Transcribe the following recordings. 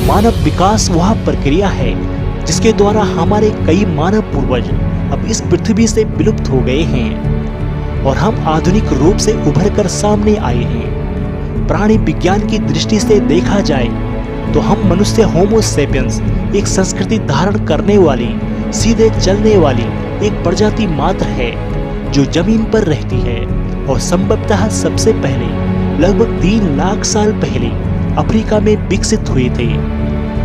मानव विकास वह प्रक्रिया है जिसके द्वारा हमारे कई मानव पूर्वज अब इस पृथ्वी से विलुप्त हो गए हैं और हम आधुनिक रूप से उभर कर सामने आए हैं। प्राणी विज्ञान की दृष्टि से देखा जाए तो हम मनुष्य होमो सेपियंस एक संस्कृति धारण करने वाली, सीधे चलने वाली एक प्रजाति मात्र है जो जमीन पर रहती है और संभवतः सबसे पहले लगभग 3 लाख साल पहले अफ्रीका में विकसित हुए थे।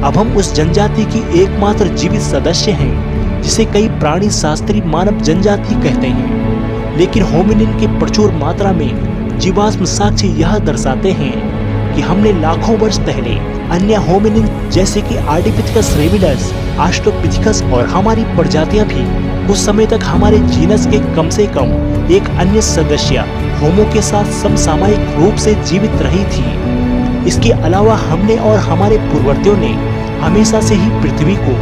अब हम उस जनजाति की एकमात्र जीवित सदस्य हैं जिसे कई प्राणी शास्त्री मानव जनजाति कहते हैं। लेकिन होमिनिन के प्रचुर मात्रा में जीवाश्म साक्ष्य यह दर्शाते हैं कि हमने लाखों वर्ष पहले अन्य होमिनिन जैसे कि आर्डिपिथेकस रेमिडस, ऑस्ट्रोपिथेकस और हमारी प्रजातियां भी कुछ समय तक हमारे जीनस के कम से कम एक अन्य सदस्य होमो के साथ समसामयिक रूप से जीवित रही थी। इसके अलावा हमने और हमारे पूर्ववर्तियों ने हमेशा से ही पृथ्वी को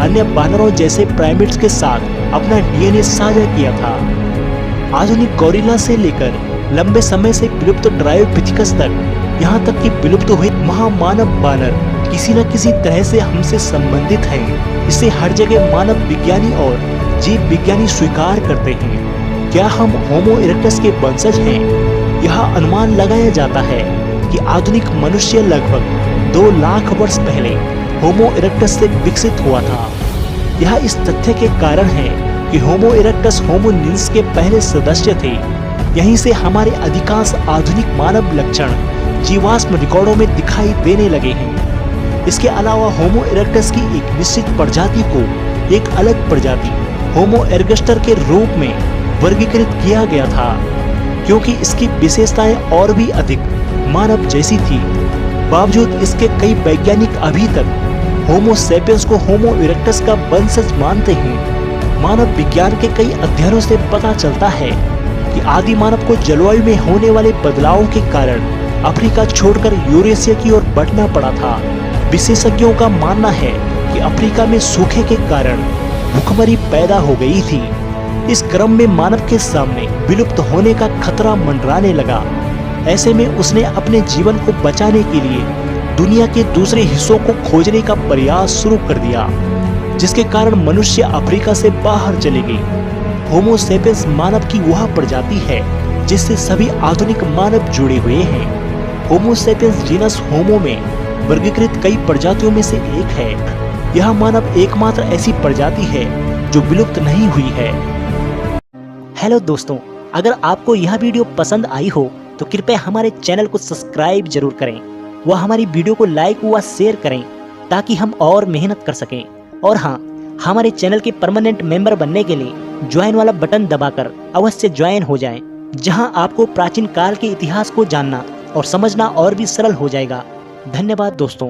अन्य बानरों जैसे प्राइमेट्स के साथ अपना डीएनए साझा किया था। आधुनिक गोरिल्ला से लेकर लंबे समय से विलुप्त ड्रायोपिथेकस तक, यहाँ तक कि विलुप्त हुए महामानव बानर किसी न किसी तरह से हमसे संबंधित हैं। इसे हर जगह मानव विज्ञानी और जीव विज्ञानी स्वीकार करते हैं। क्या हम होमो इरेक्टस के वंशज हैं? यह अनुमान लगाया जाता है कि आधुनिक मनुष्य लगभग 2 लाख वर्ष पहले होमो इरेक्टस से विकसित हुआ था। यह इस तथ्य के कारण है कि होमो इरेक्टस होमोनिन्स के पहले सदस्य थे। यहीं से हमारे अधिकांश आधुनिक मानव लक्षण जीवाश्म रिकॉर्डों में दिखाई देने लगे हैं। इसके अलावा होमो इरेक्टस की एक निश्चित प्रजाति को एक अलग प्रजाति होमो एर्गस्टर के रूप में वर्गीकृत किया गया था, क्योंकि इसकी विशेषताएं और भी अधिक मानव जैसी थी। बावजूद इसके कई वैज्ञानिक अभी तक होमो सेपियंस को होमो इरेक्टस का वंशज मानते हैं। मानव विज्ञान के कई अध्ययनों से पता चलता है कि आदि मानव को जलवायु में होने वाले बदलावों के कारण अफ्रीका छोड़कर यूरेशिया की ओर बढ़ना पड़ा था। विशेषज्ञों का मानना है कि अफ्रीका में सूखे के कारण भूखमरी पैदा हो गई थी। इस क्रम में मानव के सामने विलुप्त होने का खतरा मंडराने लगा। ऐसे में उसने अपने जीवन को बचाने के लिए दुनिया के दूसरे हिस्सों को खोजने का प्रयास शुरू कर दिया, जिसके कारण मनुष्य अफ्रीका से बाहर चले गए। होमो सेपियंस मानव की वह प्रजाति है जिससे सभी आधुनिक मानव जुड़े हुए हैं। होमो सेपियंस जीनस होमो में वर्गीकृत कई प्रजातियों में से एक है। यह मानव एकमात्र ऐसी प्रजाति है जो विलुप्त नहीं हुई है। हेलो दोस्तों, अगर आपको यह वीडियो पसंद आई हो तो कृपया हमारे चैनल को सब्सक्राइब जरूर करें व हमारी वीडियो को लाइक व शेयर करें ताकि हम और मेहनत कर सकें। और हाँ, हमारे चैनल के परमानेंट मेंबर बनने के लिए ज्वाइन वाला बटन दबाकर अवश्य ज्वाइन हो जाएं, जहां आपको प्राचीन काल के इतिहास को जानना और समझना और भी सरल हो जाएगा। धन्यवाद दोस्तों।